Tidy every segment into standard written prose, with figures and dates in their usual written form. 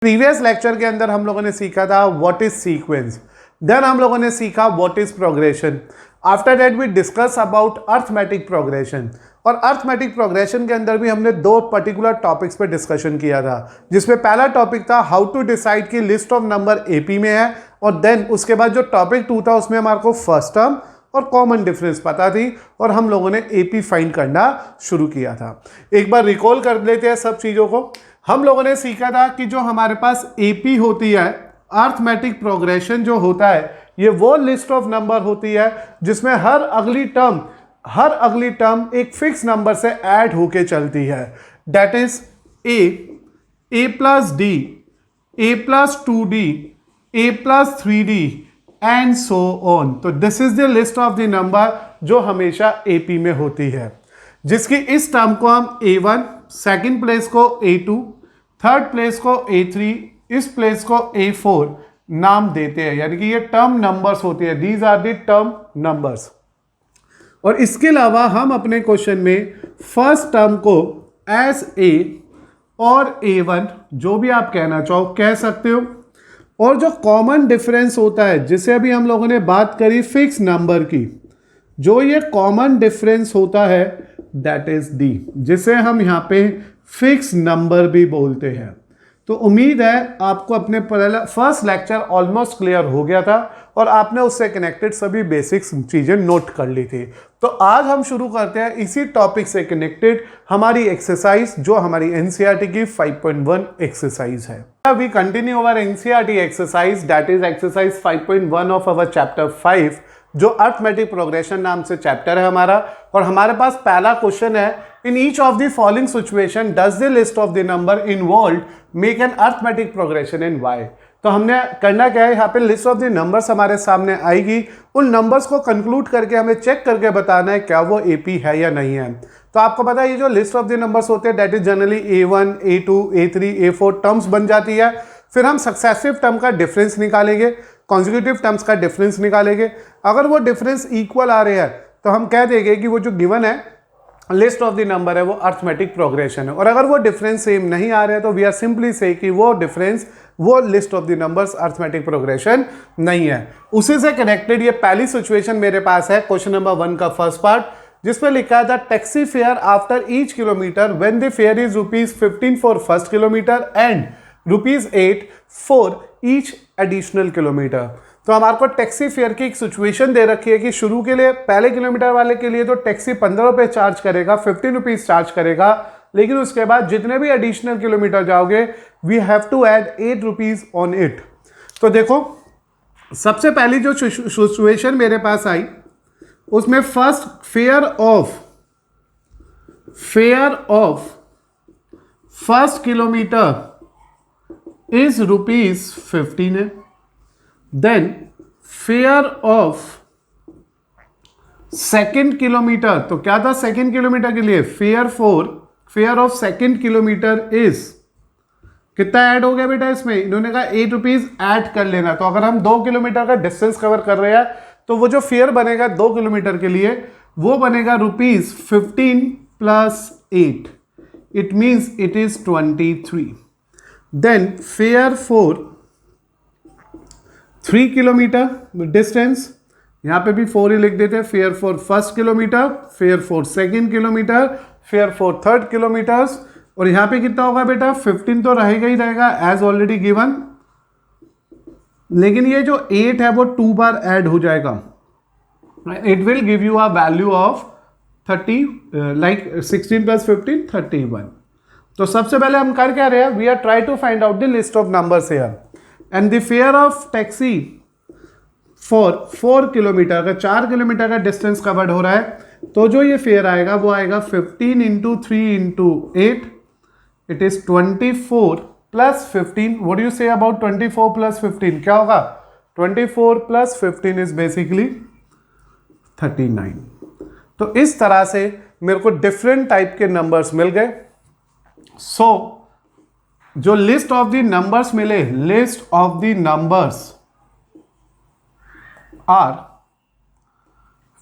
Previous lecture के अंदर हम लोगों ने सीखा था व्हाट इज सीक्वेंस, देन हम लोगों ने सीखा what is progression, after that we discuss about arithmetic progression. और अर्थमेटिक प्रोग्रेशन के अंदर भी हमने दो पर्टिकुलर टॉपिक्स पे डिस्कशन किया था, जिसमें पहला टॉपिक था हाउ टू डिसाइड की लिस्ट ऑफ नंबर एपी में है, और देन उसके बाद जो टॉपिक 2 था उसमें हमारे को फर्स्ट टर्म और कॉमन डिफरेंस पता थी और हम लोगों ने एपी फाइंड करना शुरू किया था। एक बार रिकॉल कर लेते हैं सब चीज़ों को। हम लोगों ने सीखा था कि जो हमारे पास एपी होती है, अर्थमेटिक प्रोग्रेशन जो होता है, ये वो लिस्ट ऑफ नंबर होती है जिसमें हर अगली टर्म एक फिक्स नंबर से ऐड होके चलती है। That is a plus d, a plus 2d, a plus 3d and so on. तो this is the list of the number जो हमेशा एपी में होती है, जिसकी इस टर्म को हम A1, सेकेंड प्लेस को A2, थर्ड प्लेस को A3, इस प्लेस को A4 नाम देते हैं, यानी कि ये टर्म नंबर्स होती है। These are the term numbers. और इसके अलावा हम अपने क्वेश्चन में फर्स्ट टर्म को एज A और A1 जो भी आप कहना चाहो कह सकते हो, और जो कॉमन डिफरेंस होता है जिसे अभी हम लोगों ने बात करी फिक्स नंबर की, जो ये कॉमन डिफरेंस होता है दैट इज D, जिसे हम यहाँ पे फिक्स नंबर भी बोलते हैं। तो उम्मीद है आपको अपने फर्स्ट लेक्चर ऑलमोस्ट क्लियर हो गया था और आपने उससे कनेक्टेड सभी बेसिक्स चीजें नोट कर ली थी। तो आज हम शुरू करते हैं इसी टॉपिक से कनेक्टेड हमारी एक्सरसाइज, जो हमारी एनसीईआरटी की 5.1 एक्सरसाइज है। We continue our NCERT exercise, that is exercise 5.1 of our chapter 5, जो अर्थमेटिक प्रोग्रेशन नाम से चैप्टर है हमारा। और हमारे पास पहला क्वेश्चन है, in each of the following situation does the list of the number involve make an arithmetic progression in why. तो हमने करना क्या है, यहाँ पे लिस्ट ऑफ द नंबर्स हमारे सामने आएगी, उन नंबर्स को कंक्लूड करके हमें चेक करके बताना है क्या वो एपी है या नहीं है। तो आपको पता है ये जो लिस्ट ऑफ द नंबर्स होते हैं that is generally A1, A2, A3, A4 terms बन जाती है। फिर हम सक्सेसिव टर्म का डिफरेंस निकालेंगे, कॉन्जिक्यूटिव टर्म्स का डिफरेंस निकालेंगे। अगर वो डिफरेंस इक्वल आ रहे हैं तो हम कह देंगे कि वो जो गिवन है लिस्ट ऑफ द नंबर है वो अर्थमेटिक प्रोग्रेशन है। और अगर वो डिफरेंस सेम नहीं आ रहे हैं तो वी आर सिंपली से कि वो डिफरेंस वो list of the numbers arithmetic progression नहीं है। उसी से कनेक्टेड ये पहली सिचुएशन मेरे पास है, क्वेश्चन नंबर 1 का फर्स्ट पार्ट, जिसमें लिखा था taxi fare after each kilometre when the fair is ₹15 for first kilometre and ₹8 for each additional kilometre. तो हमारे को टैक्सी फेयर की एक सिचुएशन दे रखी है कि शुरू के लिए पहले किलोमीटर वाले के लिए तो टैक्सी 15 रुपये चार्ज करेगा, 15 रुपीज चार्ज करेगा, लेकिन उसके बाद जितने भी एडिशनल किलोमीटर जाओगे we have to add 8 rupees on it. तो देखो सबसे पहली जो सिचुएशन मेरे पास आई उसमें first fare of first kilometre is ₹15 है। Then fare of second kilometre, तो क्या था सेकेंड किलोमीटर के लिए, fare of second kilometre is कितना ऐड हो गया बेटा इसमें, इन्होंने कहा 8 रुपीज ऐड कर लेना। तो अगर हम 2 किलोमीटर का डिस्टेंस कवर कर रहे हैं तो वो जो फेयर बनेगा 2 किलोमीटर के लिए वो बनेगा ₹15 plus 8, it means it is 23। Then fare for 3 kilometre distance, यहां पे भी 4 ही लिख देते हैं, fare for first kilometre, fare for second kilometre, fare for third kilometres. और यहां पे कितना होगा बेटा, 15 तो रहेगा ही रहेगा एज ऑलरेडी गिवन, लेकिन ये जो 8 है वो 2 बार ऐड हो जाएगा, it will give you a value of 30, like 16 plus 15 31। तो सबसे पहले हम कर क्या रहे हैं, we are try to find out the list of numbers here and the fare of taxi for 4 kilometre, अगर 4 किलोमीटर का डिस्टेंस कवर्ड हो रहा है तो जो ये फेयर आएगा वो आएगा 15 into 3 into 8, it is 24 plus 15। What do you say about 24 plus 15, क्या होगा, 24 प्लस 15 इज बेसिकली 39। तो इस तरह से मेरे को डिफरेंट टाइप के नंबर्स मिल गए। सो जो लिस्ट ऑफ द नंबर्स मिले, list of the numbers are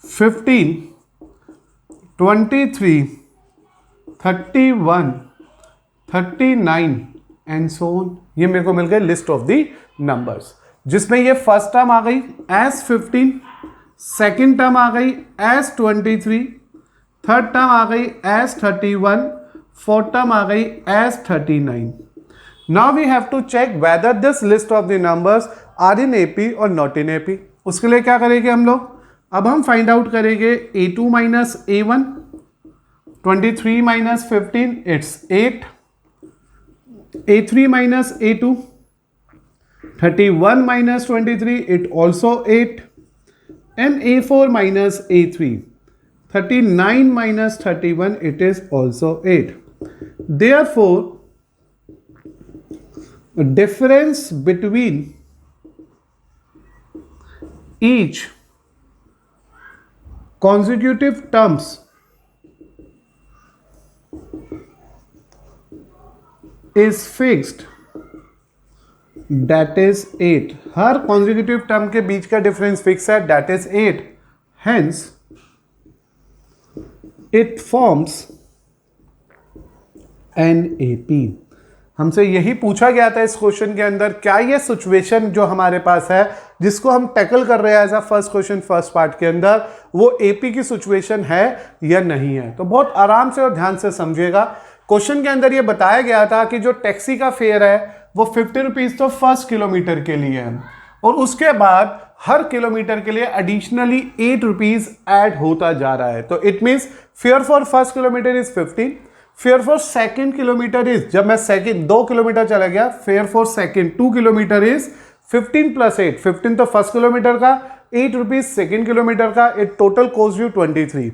15, 23, 31, 39 and so on. ये मेरे को मिल गए लिस्ट ऑफ द नंबर्स, जिसमें ये फर्स्ट टर्म आ गई एज 15, सेकेंड टर्म आ गई एज 23, थर्ड टर्म आ गई एज 31, फोर्थ टर्म आ गई as 39। Now we have to check whether this list of the numbers are in AP और नॉट इन एपी। उसके लिए क्या करेंगे हम लोग, अब हम फाइंड आउट करेंगे a2 minus a1, 23 minus 15 it's 8, a3 minus a2, 31 minus 23 it also 8, and a4 minus a3, 39 minus 31 it is also 8. Therefore difference between each consecutive terms is fixed, that is 8. Her consecutive term के बीच का difference fix है, that is 8. Hence it forms an AP. हमसे यही पूछा गया था इस question के अंदर, क्या ये सिचुएशन जो हमारे पास है जिसको हम टैकल कर रहे हैं as a first question first part के अंदर, वो एपी की सिचुएशन है या नहीं है। तो बहुत आराम से और ध्यान से समझिएगा। क्वेश्चन के अंदर ये बताया गया था कि जो टैक्सी का फेयर है वो 50 रुपीज तो फर्स्ट किलोमीटर के लिए है, और उसके बाद हर किलोमीटर के लिए एडिशनली 8 रुपीज ऐड होता जा रहा है। तो it means fair for first kilometre is 15, fair for second kilometre is, जब मैं सेकेंड 2 किलोमीटर चला गया, fair for second 2 kilometre is 15 plus 8, 15 तो फर्स्ट किलोमीटर का, 8 रुपीज सेकेंड किलोमीटर का, it total cost you 23।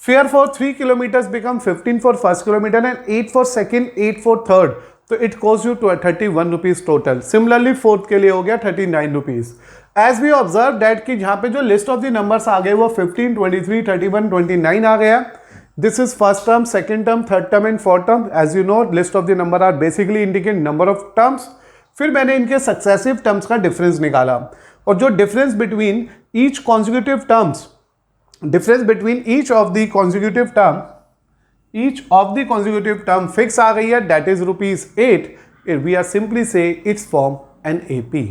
Fair for 3 kilometres become 15 for first kilometre and 8 for second, 8 for third, तो it coast you 31 rupees total. Similarly fourth के लिए हो गया 39 rupees. As we observe that कि यहाँ पे जो लिस्ट ऑफ द नंबर्स आ गए वो 15, 23, 31, 29 आ गया। This is first term, second term, third term and fourth term. As you know, list of the number are basically indicate number of terms. फिर मैंने इनके सक्सेसिव टर्म्स का डिफरेंस निकाला, और जो difference between each consecutive terms, difference between each of the consecutive term fix आ गई है, that is ₹8. We are simply say it's form an AP.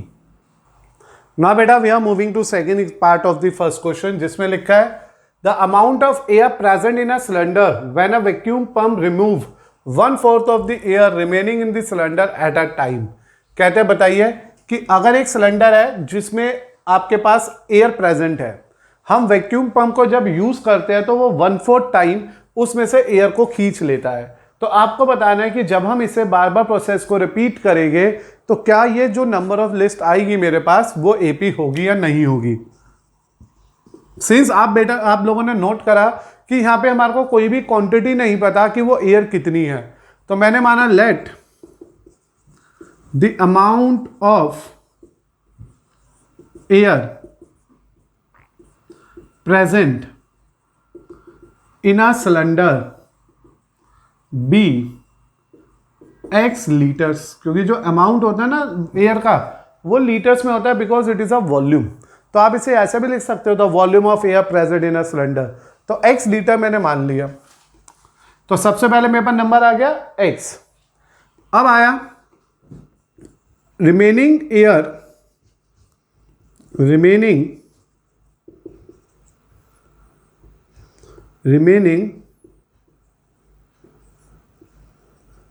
Now बेटा we are moving to second part of the first question, जिसमें लिखा है the amount of air present in a cylinder when a vacuum pump remove 1/4 of the air remaining in the cylinder at a time. कहते हैं बताइए कि अगर एक cylinder है जिसमें आपके पास एयर प्रेजेंट है, हम वैक्यूम पंप को जब यूज करते हैं तो वो 1/4 टाइम उसमें से एयर को खींच लेता है। तो आपको बताना है कि जब हम इसे बार बार प्रोसेस को रिपीट करेंगे तो क्या ये जो नंबर ऑफ लिस्ट आएगी मेरे पास वो AP होगी या नहीं होगी। सिंस आप लोगों ने नोट करा कि यहां पे हमारे को कोई भी क्वांटिटी नहीं पता कि वो एयर कितनी है, तो मैंने माना let the amount of air present in a cylinder be X litres, क्योंकि जो अमाउंट होता है ना एयर का वो लीटर्स में होता है because it is a volume. तो आप इसे ऐसा भी लिख सकते हो, the volume of air present in a cylinder. तो X लीटर मैंने मान लिया, तो सबसे पहले मेरे पास नंबर आ गया X। अब आया remaining air, remaining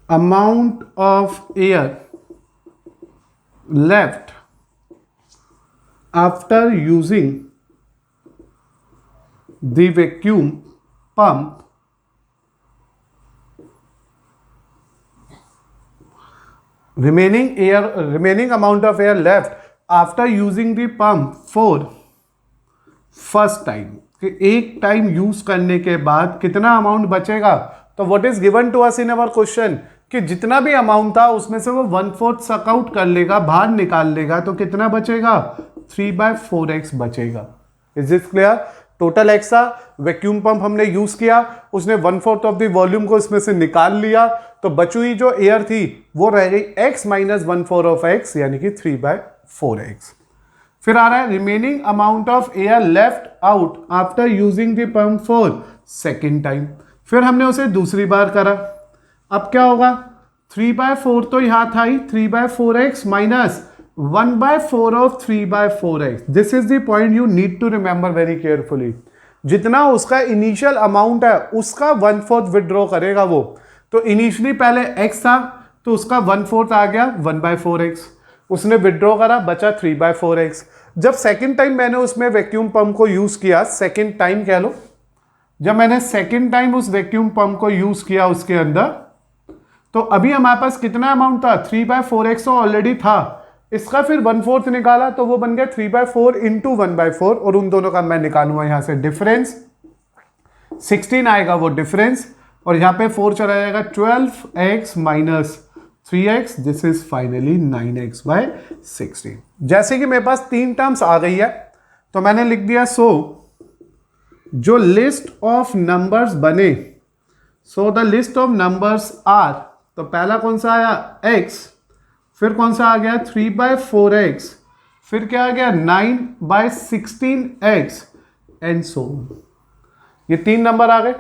amount of air left after using the vacuum pump remaining amount of air left after using the pump for first time, कि एक टाइम यूज करने के बाद कितना अमाउंट बचेगा। तो what is given to us in our question कि जितना भी अमाउंट था उसमें से वो 1/4 सक आउट कर लेगा, बाहर निकाल लेगा, तो कितना बचेगा 3/4x बचेगा। Is this clear. Total x था, वैक्यूम पंप हमने यूज किया, उसने 1/4 ऑफ द वॉल्यूम को इसमें से निकाल लिया, तो बची हुई जो एयर थी वो रह गई x माइनस 1/4 ऑफ x यानी कि 3/4x। फिर आ रहा है remaining amount of air left out after using the pump for second time. फिर हमने उसे दूसरी बार करा, अब क्या होगा 3/4 तो यहाँ था ही, 3/4x minus 1/4 of 3/4x. This is the point you need to remember very carefully. जितना उसका इनिशियल अमाउंट है उसका 1/4 विड्रॉ करेगा वो. तो इनिशियली पहले x था तो उसका 1/4 आ गया 1/4x. उसने विड्रॉ करा, बचा 3/4x. जब सेकेंड टाइम मैंने उसमें वैक्यूम पंप को यूज किया, सेकेंड टाइम कह लो, जब मैंने सेकेंड टाइम उस वैक्यूम पंप को यूज किया उसके अंदर, तो अभी हमारे पास कितना अमाउंट था, 3/4x तो ऑलरेडी था. इसका फिर 1/4 निकाला तो वो बन गया 3/4 इंटू 1/4, और उन दोनों का मैं निकालूंगा यहां से डिफरेंस. 16 आएगा वो डिफरेंस, और यहां पे 4 चला जाएगा. 12x minus 3x, this is finally 9x/16. जैसे कि मेरे पास 3 टर्म्स आ गई है तो मैंने लिख दिया सो जो लिस्ट ऑफ नंबर्स बने, so the list of numbers are, तो पहला कौन सा आया x, फिर कौन सा आ गया 3/4x, फिर क्या आ गया 9/16x एंड सो. ये 3 नंबर आ गए.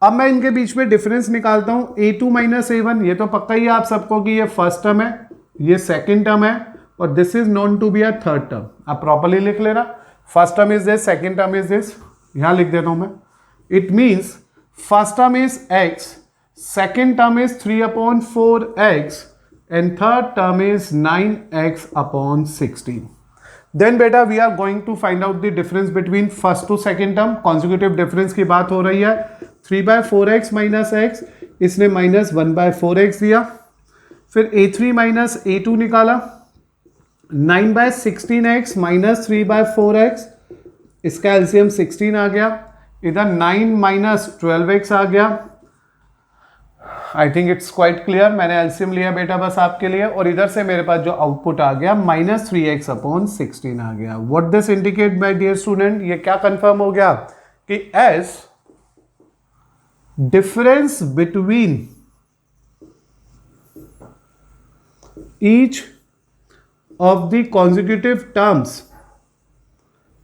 अब मैं इनके बीच में डिफरेंस निकालता हूं, a2 माइनस a1. ये तो पक्का ही है आप सबको कि ये फर्स्ट टर्म है, ये सेकेंड टर्म है, और this is known to be a third term. आप प्रॉपरली लिख लेना. First term is this, second term is this. यहां लिख देता हूं मैं. It means first term is x, second term is 3/4x, and third term is 9x/16. Then beta we are going to find out the difference between first to second term. consecutive difference की बात हो रही है. 3/4x minus x, इसने minus 1/4x दिया. फिर a3 minus a2 निकाला. 9/16x minus 3/4x, इसका एलसीएम 16 आ गया. इधर 9 माइनस 12x आ गया. I think it's quite clear. मैंने एलसीएम लिया बेटा बस आपके लिए, और इधर से मेरे पास जो आउटपुट आ गया -3x/16 आ गया. What this indicate my dear student, ये क्या कंफर्म हो गया कि as difference between each of the consecutive terms,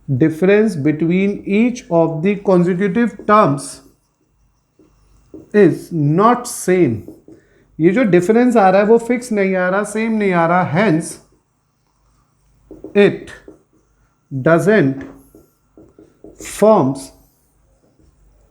difference between each of the consecutive terms is not same. ये जो डिफरेंस आ रहा है वो फिक्स नहीं आ रहा, सेम नहीं आ रहा. Hence it doesn't forms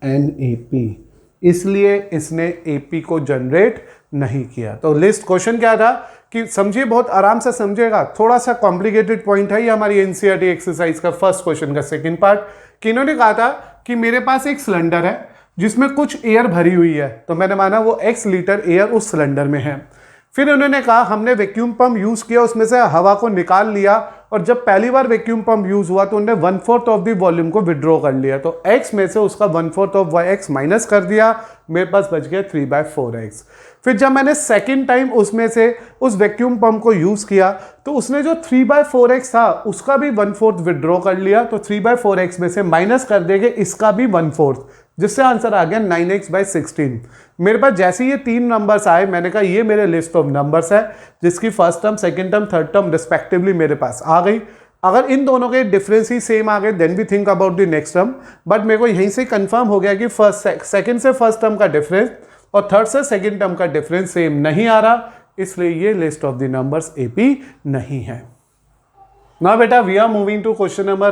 an AP. इसलिए इसने एपी को जनरेट नहीं किया. तो लिस्ट क्वेश्चन क्या था कि समझिए, बहुत आराम से समझिएगा. थोड़ा सा कॉम्प्लिकेटेड पॉइंट है ये हमारी एनसीईआरटी एक्सरसाइज का फर्स्ट क्वेश्चन का सेकंड पार्ट. कि इन्होंने कहा था कि मेरे पास एक सिलेंडर है जिसमें कुछ एयर भरी हुई है, तो मैंने माना वो x लीटर एयर उस सिलेंडर में है. फिर उन्होंने कहा हमने वैक्यूम पंप यूज किया, उसमें से हवा को निकाल लिया, और जब पहली बार वैक्यूम पंप यूज हुआ तो उन्होंने 1/4 ऑफ द वॉल्यूम को विड्रॉ कर लिया. तो x में से उसका 1/4 ऑफ x माइनस कर दिया, मेरे पास बच गया 3/4x. फिर जब मैंने सेकेंड टाइम उसमें से उस वैक्यूम पंप को यूज किया तो उसने जो 3/4x था उसका भी 1/4 विड्रॉ कर लिया. तो 3/4x में से माइनस कर देंगे इसका भी 1/4, जिससे आंसर आ गया 9x/16. मेरे पास जैसे ये 3 नंबर्स आए, मैंने कहा ये मेरे लिस्ट ऑफ नंबर्स है जिसकी first term, second term, third term respectively मेरे पास आ गई. अगर इन दोनों के डिफरेंस ही सेम आ गए then we think about the next term. But मेरे को यहीं से कंफर्म हो गया कि सेकंड से फर्स्ट टर्म का डिफरेंस और थर्ड से सेकंड टर्म का डिफरेंस सेम नहीं आ रहा, इसलिए ये list of the numbers AP नहीं है. नाउ बेटा we are moving to question number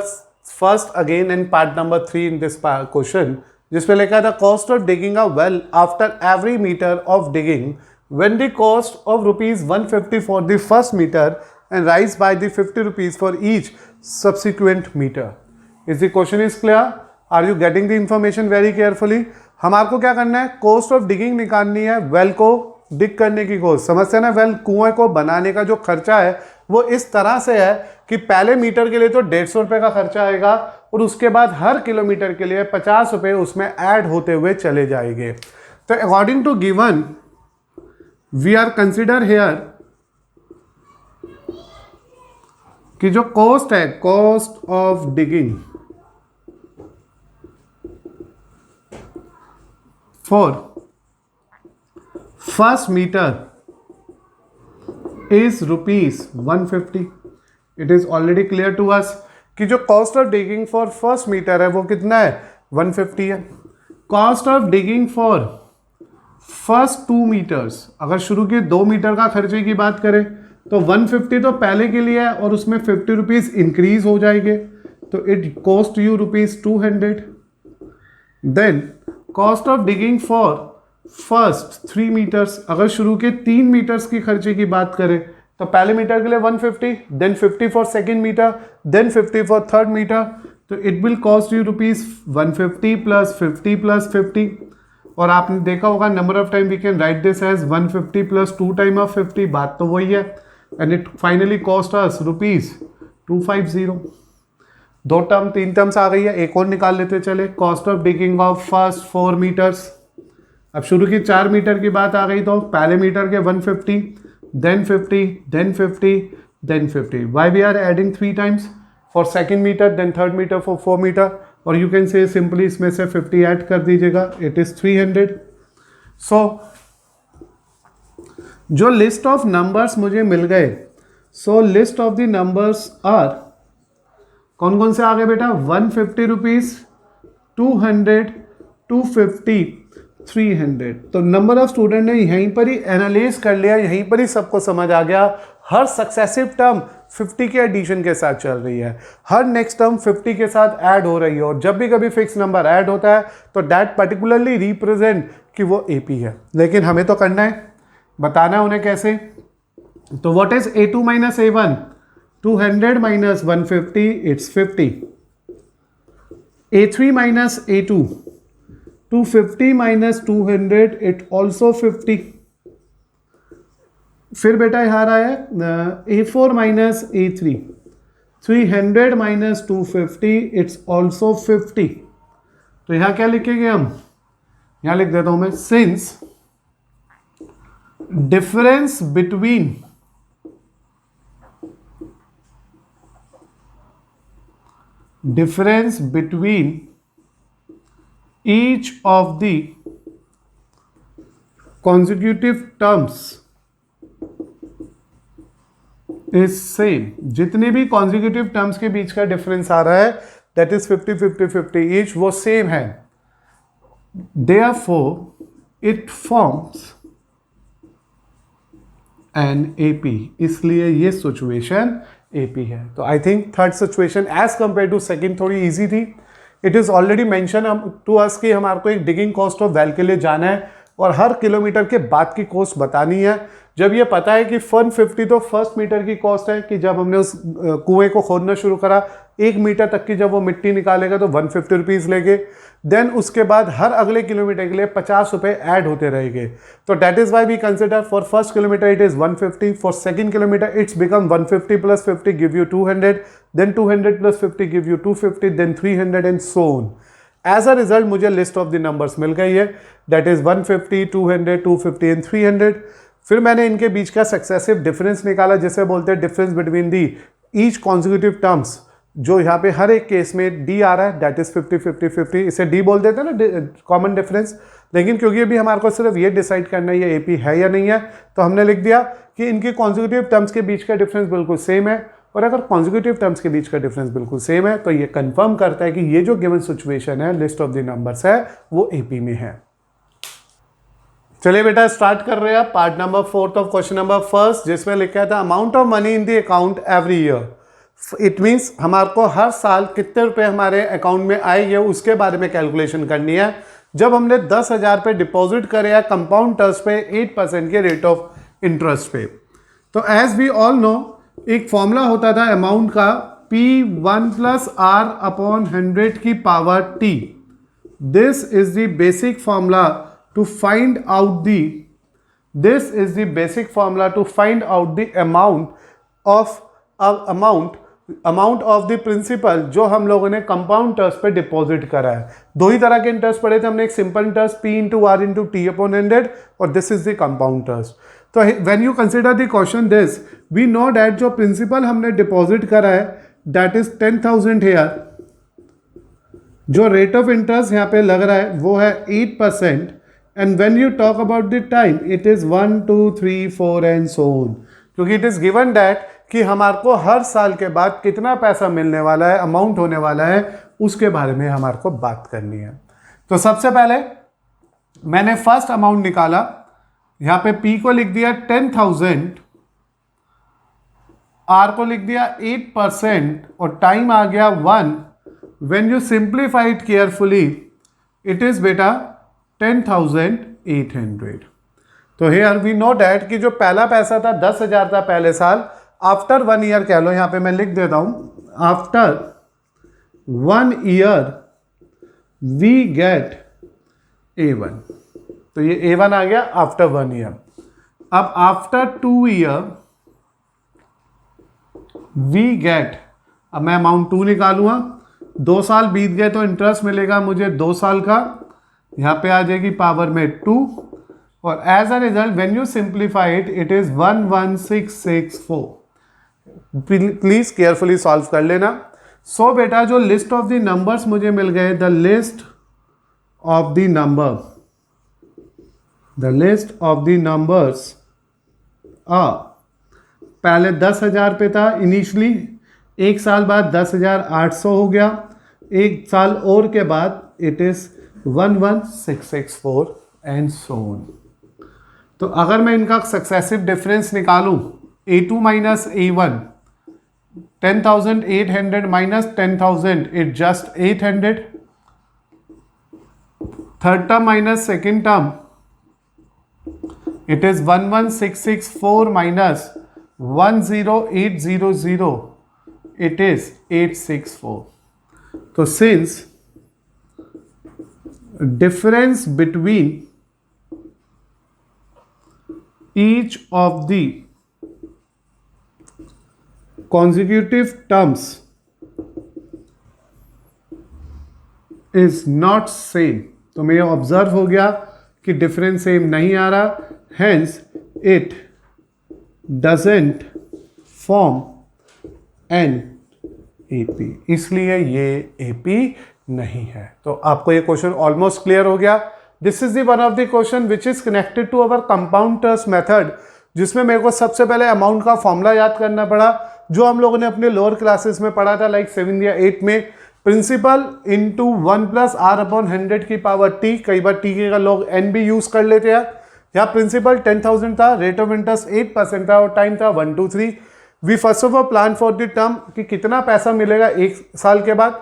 first again in part number 3 in this question, जिसपे लिखा था cost of digging a well after every meter of digging when the cost of rupees 150 for the first meter and rise by the 50 rupees for each subsequent meter. Is the question is clear? Are you getting the information very carefully? हमारे को क्या करना है, cost of digging निकालनी है, well को डिग करने की कॉस्ट. समझते हैं ना, वेल कुएं को बनाने का जो खर्चा है वो इस तरह से है कि पहले मीटर के लिए तो 150 रुपये का खर्चा आएगा, और उसके बाद हर किलोमीटर के लिए 50 रुपये उसमें ऐड होते हुए चले जाएंगे. तो according to given we are consider here कि जो कॉस्ट है, cost of digging for first meter is ₹150. It is already clear to us कि जो cost of digging for first meter है वो कितना है, 150 है. Cost of digging for first 2 meters, अगर शुरू के 2 मीटर का खर्चे की बात करें तो 150 तो पहले के लिए है और उसमें 50 रुपीज़ इंक्रीज हो जाएंगे, तो it cost you ₹200। Then cost of digging for first 3 meters, अगर शुरू के 3 मीटर्स की खर्चे की बात करें तो पहले मीटर के लिए 150, then 50 for second metre, then 50 for third metre, तो it will cost you ₹150 plus 50 plus 50। और आपने देखा होगा number of time we can write this as 150 plus 2 time of 50, बात तो वही है। And it finally cost us ₹250। 2 term 3 terms आ गई है, एक और निकाल लेते चले। Cost of digging of first 4 metres, अब शुरू की 4 मीटर की बात आ गई तो पहले मीटर के 150, then 50, then 50, then 50। Why we are adding 3 times for second metre, then third meter for 4 meter, और यू कैन से सिंपली इसमें से 50 ऐड कर दीजिएगा, इट इज 300। सो जो लिस्ट ऑफ नंबर्स मुझे मिल गए, so list of the numbers are, कौन कौन से आ गए बेटा? 150 रुपीज, 200, 250, 300। तो नंबर ऑफ स्टूडेंट ने यहीं पर ही एनालाइज कर लिया, यहीं पर ही सबको समझ आ गया। हर सक्सेसिव टर्म 50 के एडिशन के साथ चल रही है, हर नेक्स्ट टर्म 50 के साथ ऐड हो रही है, और जब भी कभी फिक्स नंबर ऐड होता है तो दैट पर्टिकुलरली रिप्रेजेंट कि वो एपी है। लेकिन हमें तो करना है, बताना है उन्हें कैसे। तो what is A2 minus A1? 200 minus 150, it's 50। A3 minus A2, 250 minus 200, it also 50। फिर बेटा यहाँ रहा है A4 minus A3, 300 minus 250, it's also 50। तो यहाँ क्या लिखेंगे हम? यहाँ लिख देता हूं मैं, since difference between each of the consecutive terms is same, जितने भी consecutive terms के बीच का डिफरेंस आ रहा है that is 50 50 50 each, वो सेम है, therefore it forms an AP, इसलिए ये सिचुएशन AP है। तो I think third situation as compare to second थोड़ी इजी थी। It is already mention to us कि हमारे को एक डिगिंग कॉस्ट ऑफ वेल के लिए जाना है और हर किलोमीटर के बाद की कॉस्ट बतानी है। जब ये पता है कि 150 तो फर्स्ट मीटर की कॉस्ट है कि जब हमने उस कुएं को खोदना शुरू करा, 1 मीटर तक की जब वो मिट्टी निकालेगा तो 150 रुपीज़ लेंगे। देन उसके बाद हर अगले किलोमीटर के लिए 50 रुपये ऐड होते रहेंगे। तो that is why we consider for first kilometer it is 150, for second kilometer it's become 150 plus 50 give you 200, then 200 plus 50 give you 250, then 300 and so on. As a result मुझे list of the numbers मिल गई है, that is 150, 200, 250 and 300। फिर मैंने इनके बीच का successive difference निकाला, जिसे बोलते हैं difference between the each consecutive terms, जो यहाँ पे हर एक केस में डी आ रहा है, दैट इज 50 50 50, इसे डी बोल देते हैं ना, कॉमन डिफरेंस। लेकिन क्योंकि अभी हमारे को सिर्फ ये डिसाइड करना है ये एपी है या नहीं है, तो हमने लिख दिया कि इनके कॉन्जिक्यूटिव टर्म्स के बीच का डिफरेंस बिल्कुल सेम है। और अगर कॉन्जिक्यूटिव टर्म्स के बीच का डिफरेंस बिल्कुल सेम है तो ये कंफर्म करता है कि ये जो गिवन सिचुएशन है, लिस्ट ऑफ द नंबर्स है, वो एपी में है। चलिए बेटा स्टार्ट कर रहे हैं part number 4 of question number first, जिसमें लिखा था amount of money in the account every year. It means हमारे को हर साल कितने रुपए हमारे अकाउंट में आएंगे उसके बारे में कैलकुलेशन करनी है। जब हमने 10,000 रुपये डिपॉजिट करे या कंपाउंड इंटरेस्ट पे 8% के रेट ऑफ इंटरेस्ट पे, तो एज वी ऑल नो एक फॉर्मूला होता था अमाउंट का, P1 प्लस R अपॉन 100 की power T। This is the basic formula to find out the amount of the principal जो हम लोगों ने कंपाउंड इंटरेस्ट पे डिपॉजिट करा है। दो ही तरह के इंटरेस्ट पढ़े थे हमने, एक simple interest P into r into t upon 100 और this is the compound interest. तो when you consider the question this, we know that जो प्रिंसिपल हमने डिपॉजिट करा है दैट इज 10,000 हेयर, जो रेट ऑफ इंटरेस्ट यहाँ पे लग रहा है वो है 8%। And when you talk about the time, it is 1, 2, 3, 4 and so on, क्योंकि it is given that कि हमारे को हर साल के बाद कितना पैसा मिलने वाला है, अमाउंट होने वाला है, उसके बारे में हमारे को बात करनी है। तो सबसे पहले मैंने फर्स्ट अमाउंट निकाला, यहां पे P को लिख दिया 10,000, R को लिख दिया 8% और टाइम आ गया 1. When you simplify it carefully it is बेटा 10,800. तो हियर वी नो डैट कि जो पहला पैसा था 10,000 था पहले साल, आफ्टर 1 ईयर कह लो, यहां पे मैं लिख देता हूं, after 1 year we get A1. तो ये A1 आ गया आफ्टर 1 ईयर. अब आफ्टर 2 ईयर वी गेट, अब मैं अमाउंट 2 निकालूंगा, 2 साल बीत गए तो इंटरेस्ट मिलेगा मुझे 2 साल का, यहां पे आ जाएगी पावर में 2 और as a result when you simplify it is 11664. Please carefully solve कर लेना. सो बेटा जो लिस्ट ऑफ द नंबर्स मुझे मिल गए, the list of the numbers पहले 10,000 पे था इनिशियली, एक साल बाद 10,800 हो गया, एक साल और के बाद it is 11664 and so on. तो अगर मैं इनका सक्सेसिव डिफरेंस निकालूं, A2 minus A1, 10,800 minus 10,000 it just 800. Third term minus second term it is 11664 minus 10800 it is 864. So since difference between each of the consecutive terms is not same, तो मैं observe हो गया कि difference same नहीं आ रहा, hence it doesn't form an AP, इसलिए ये AP नहीं है. तो आपको ये क्वेश्चन ऑलमोस्ट क्लियर हो गया. This is the one of the question which is connected to our compound terms method, जिसमें मेरे को सबसे पहले अमाउंट का फॉर्मूला याद करना पड़ा, जो हम लोगों ने अपने लोअर क्लासेस में पढ़ा था, लाइक 7 या 8 में. Principal into 1 plus r upon 100 की पावर टी, कई बार टी के का लोग एन भी यूज कर लेते हैं. यहाँ प्रिंसिपल 10,000 था, रेट ऑफ इंटरेस्ट 8% था और टाइम था 1 2 3. We first of all plan for the term कि कितना पैसा मिलेगा 1 साल के बाद,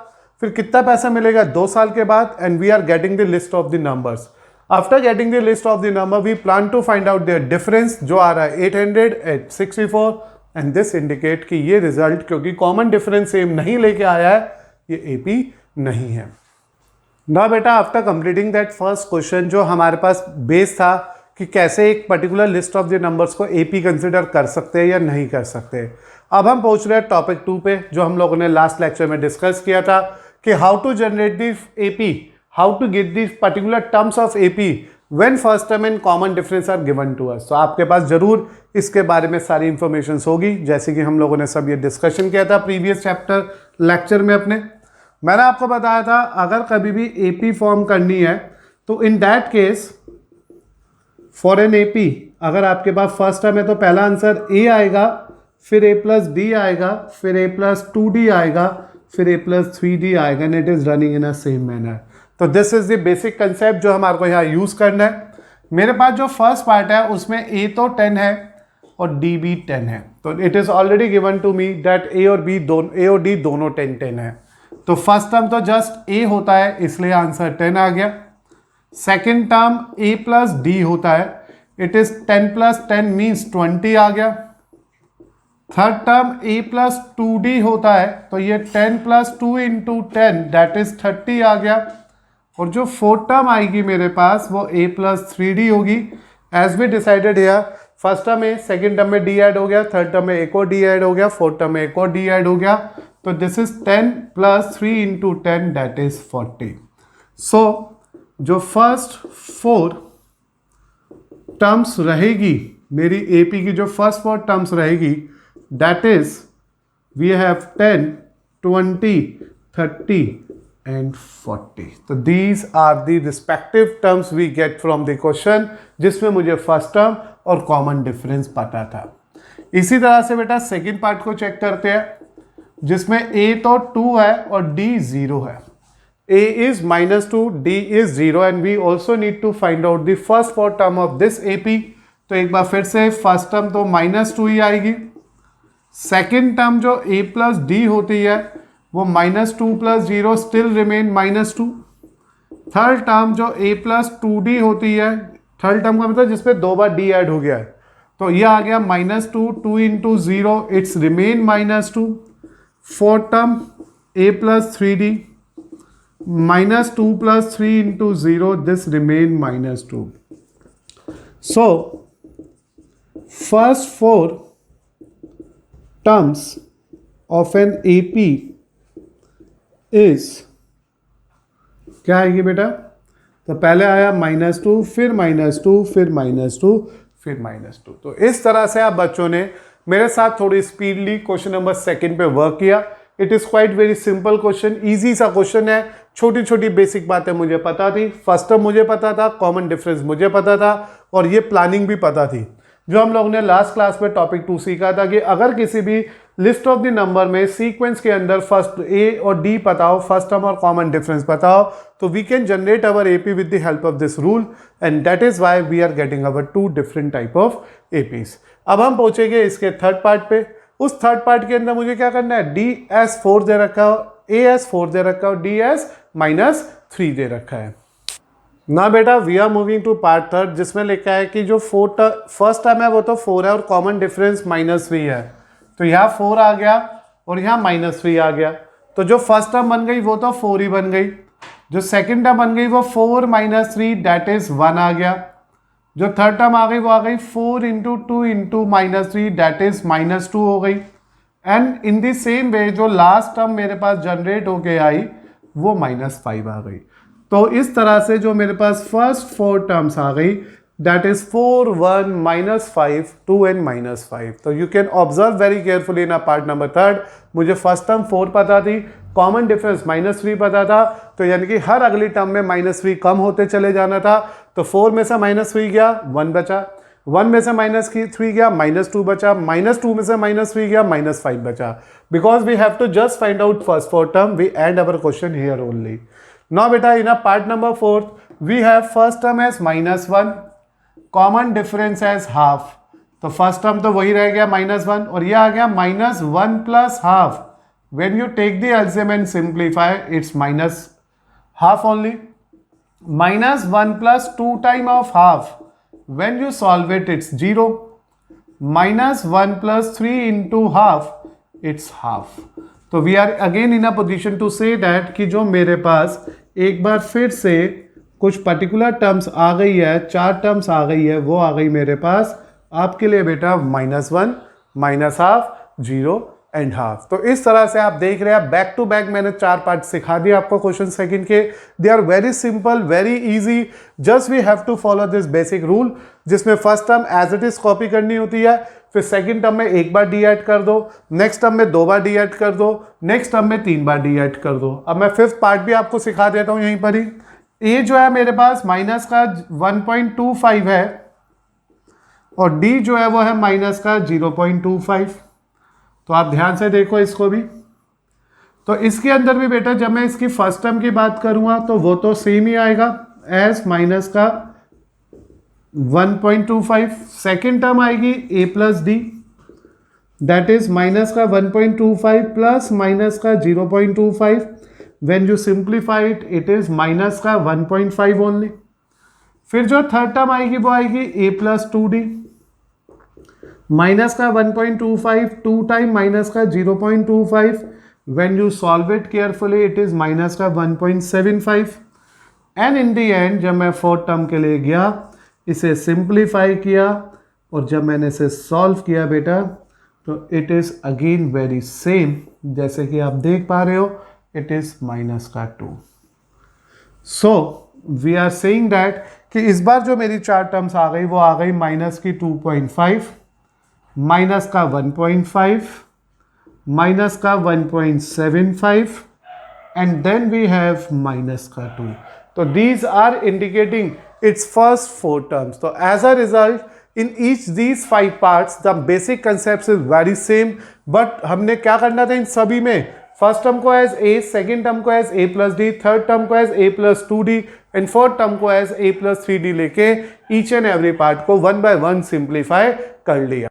फिर कितना पैसा मिलेगा 2 साल के बाद, and we are getting the list of the numbers. After getting the list of the number we plan to find out their difference, जो आ रहा है 800 एट 64, एंड दिस इंडिकेट कि ये रिजल्ट क्योंकि कॉमन डिफरेंस सेम नहीं लेके आया है, ये एपी नहीं है. ना बेटा after completing that first question, जो हमारे पास बेस था कि कैसे एक particular list of the numbers को एपी कंसिडर कर सकते हैं या नहीं कर सकते, अब हम पहुंच रहे हैं टॉपिक 2 पे, जो हम लोगों ने लास्ट लेक्चर में डिस्कस किया था कि how to generate the AP, how to get the particular terms of AP when first term and common difference are given to us. तो आपके पास जरूर इसके बारे में सारी इंफॉर्मेशन होगी, जैसे कि हम लोगों ने सब ये डिस्कशन किया था प्रीवियस चैप्टर लेक्चर में अपने. मैंने आपको बताया था अगर कभी भी एपी फॉर्म करनी है तो in that case for an AP, अगर आपके पास फर्स्ट टर्म है तो पहला आंसर ए आएगा, फिर ए प्लस डी आएगा, फिर ए प्लस 2d आएगा, फिर ए प्लस 3d आएगा, and it is running in a same manner. तो this is the basic concept जो हमारे को यहाँ यूज करना है. मेरे पास जो फर्स्ट पार्ट है उसमें ए तो 10 है और डी भी 10 है, तो it is already given to me that a और डी दोनों 10 है. तो फर्स्ट टर्म तो जस्ट ए होता है, इसलिए आंसर 10 आ गया. Second term a plus d होता है, इट इज 10 प्लस 10 मीन्स 20 आ गया. Third term a plus 2d होता है, तो ये 10 प्लस 2 इंटू 10 दैट इज 30 आ गया. और जो फोर्थ टर्म आएगी मेरे पास वो a प्लस 3d होगी, as we decided here. First term में, सेकेंड टर्म में d ऐड हो गया, थर्ड टर्म में एक और d ऐड हो गया, फोर्थ टर्म में एक और d ऐड हो गया, तो this is 10 plus 3 into 10 that is 40. So जो फर्स्ट 4 टर्म्स रहेगी मेरी एपी की, जो फर्स्ट 4 टर्म्स रहेगी that is we have 10 20 30 and 40. तो these are the respective terms we get from the question, जिसमें मुझे फर्स्ट टर्म और कॉमन डिफरेंस पता था. इसी तरह से बेटा सेकेंड पार्ट को चेक करते हैं, जिसमें a तो 2 है और d 0 है. a is -2, d is 0 and we also need to find out the first 4 term of this AP. तो एक बार फिर से फर्स्ट टर्म तो -2 ही आएगी, सेकेंड टर्म जो a प्लस डी होती है वो -2 + 0 स्टिल रिमेन -2, थर्ड टर्म जो a प्लस 2d होती है, थर्ड टर्म का मतलब जिसपे 2 बार d ऐड हो गया है, तो ये आ गया -2, 2 × 0 it's remain -2, fourth term a plus 3d, -2 + 3 × 0 this remain -2. So first 4 terms of an AP is क्या आएगी बेटा? तो पहले आया -2, फिर -2, फिर -2, फिर -2। तो इस तरह से आप बच्चों ने मेरे साथ थोड़ी स्पीडली क्वेश्चन नंबर 2 पे वर्क किया। It is quite very simple question, easy सा क्वेश्चन है, छोटी छोटी बेसिक बातें मुझे पता थी, फर्स्ट टर्म मुझे पता था, कॉमन डिफरेंस मुझे पता था और ये प्लानिंग भी पता थी। जो हम लोगों ने लास्ट क्लास में टॉपिक 2 सीखा था कि अगर किसी भी लिस्ट ऑफ द नंबर में सीक्वेंस के अंदर फर्स्ट ए और डी पता हो, फर्स्ट टर्म और कॉमन डिफरेंस पता हो, तो we can generate our AP with the help of this rule and that is why we are getting our 2 different type of APs. अब हम पहुंचेंगे इसके थर्ड पार्ट पे। उस थर्ड पार्ट के अंदर मुझे क्या करना है, डी एस 4 दे रखा हो, ए एस 4 दे रखा हो, डी एस -3 दे रखा है ना बेटा। We are moving to part third जिसमें लिखा है कि जो फर्स्ट टर्म है वो तो 4 है और कॉमन डिफरेंस -3 है, तो यहाँ 4 आ गया और यहाँ -3 आ गया, तो जो फर्स्ट टर्म बन गई वो तो 4 ही बन गई, जो सेकंड टर्म बन गई वो 4 - 3 दैट इज 1 आ गया, जो थर्ड टर्म आ गई वो आ गई 4 × 2 × -3 दैट इज -2 हो गई। And in the same way जो लास्ट टर्म मेरे पास जनरेट होके आई वो -5 आ गई। तो इस तरह से जो मेरे पास फर्स्ट 4 टर्म्स आ गई दैट इज 4, 1, -5, 2 and -5। तो you can observe very carefully in a part number third. मुझे फर्स्ट टर्म 4 पता थी, कॉमन डिफरेंस -3 पता था, तो यानी कि हर अगली टर्म में -3 कम होते चले जाना था। तो 4 में से -3 गया, 1 बचा, 1 में से -3 गया, -2 बचा, -2 में से -3 गया, -5 बचा। Because we have to just find out first 4 term, we end our question here only. Now बेटा in a part number 4 we have first term as -1, common difference as half, तो फर्स्ट टर्म तो वही रह गया -1 और ये आ गया -1 + half. When you take the LCM and simplify it's -half only, -1 + 2 time of half, when you solve it it's 0, -1 + 3 × half it's half. तो we are again in a position to say that कि जो मेरे पास एक बार फिर से कुछ particular terms आ गई है, 4 टर्म्स आ गई है, वो आ गई मेरे पास आपके लिए बेटा -1, -हाफ, 0 एंड हाफ। तो इस तरह से आप देख रहे हैं बैक टू बैक मैंने 4 पार्ट सिखा दिए आपको क्वेश्चन सेकंड के। They are very simple, very easy, just we have to follow this basic rule जिसमें first term as it is copy करनी होती है, फिर सेकंड टर्म में 1 बार डी ऐड कर दो, नेक्स्ट टर्म में 2 बार डी ऐड कर दो, नेक्स्ट टर्म में 3 बार डी ऐड कर दो। अब मैं फिफ्थ पार्ट भी आपको सिखा देता हूं यहीं पर ही। ए जो है मेरे पास माइनस का 1.25 है और डी जो है वो है माइनस का 0.25। तो आप ध्यान से देखो इसको भी। तो इसके अंदर भी बेटा जब मैं इसकी फर्स्ट टर्म की बात करूंगा तो वो तो सेम ही आएगा एज माइनस का 1.25। सेकेंड टर्म आएगी a plus d that is minus का 1.25 प्लस माइनस का 0.25। When you simplify it it is minus का 1.5 ओनली। फिर जो थर्ड टर्म आएगी वो आएगी ए प्लस 2d माइनस का 1.25 2 टाइम माइनस का 0.25। When you solve it carefully it is minus का 1.75 एंड इन द एंड जब मैं फोर्थ टर्म के लिए गया इसे सिंप्लीफाई किया और जब मैंने इसे सॉल्व किया बेटा तो it is again very same, जैसे कि आप देख पा रहे हो इट इज माइनस का 2। So we are saying that कि इस बार जो मेरी 4 टर्म्स आ गई वो आ गई माइनस की 2.5, माइनस का 1.5, माइनस का 1.75 and then we have minus का 2। तो these are indicating its first 4 terms. So as a result in each these 5 parts the basic concepts is very same, but हमने क्या करना था इन सभी में फर्स्ट टर्म को एज ए, सेकेंड टर्म को as a plus d, third term को as a plus 2d and fourth term को एज ए प्लस 3d लेके ईच एंड एवरी पार्ट को 1 by 1 सिंप्लीफाई कर लिया।